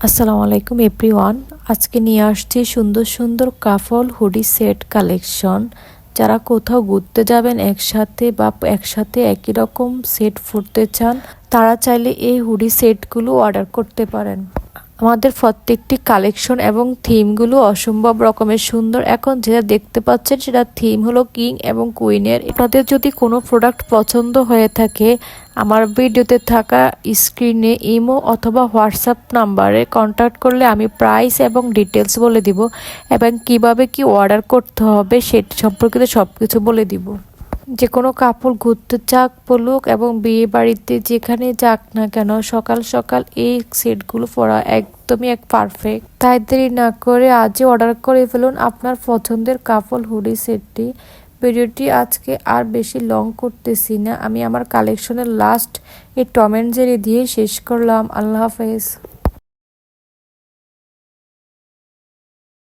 আসসালামু আলাইকুম এভরিওয়ান। আজকে নিয়ে আসছি সুন্দর সুন্দর কাফল হুডি সেট কালেকশন। যারা কোথাও ঘুরতে যাবেন একসাথে বা একসাথে একই রকম সেট পরতে চান, তারা চাইলে এই হুডি সেটগুলো অর্ডার করতে পারেন। আমাদের প্রত্যেকটি কালেকশন এবং থিমগুলো অসম্ভব রকমের সুন্দর। এখন যেটা দেখতে পাচ্ছেন সেটা থিম হলো কিং এবং কুইনের। আপনাদের যদি কোনো প্রোডাক্ট পছন্দ হয়ে থাকে, আমার ভিডিওতে থাকা স্ক্রিনে ইমো অথবা হোয়াটসঅ্যাপ নাম্বারে কন্ট্যাক্ট করলে আমি প্রাইস এবং ডিটেলস বলে দিব এবং কিভাবে কি অর্ডার করতে হবে সেটি সম্পর্কিত সব কিছু বলে দিব। যে কোনো কাপড় ঘুরতে যাক বলুক এবং বিয়ে বাড়িতে যেখানে যাক না কেন, সকাল সকাল এই সেটগুলো পরা একদমই পারফেক্ট। তাই দেরি না করে আজই অর্ডার করে ফেলুন আপনার পছন্দের কাপড় হুডি সেটটি। ভিডিওটি আজকে আর বেশি লং করতেছি না, আমি আমার কালেকশনের লাস্ট এই টম অ্যান্ড জেরি দিয়ে শেষ করলাম। আল্লাহ হাফেজ।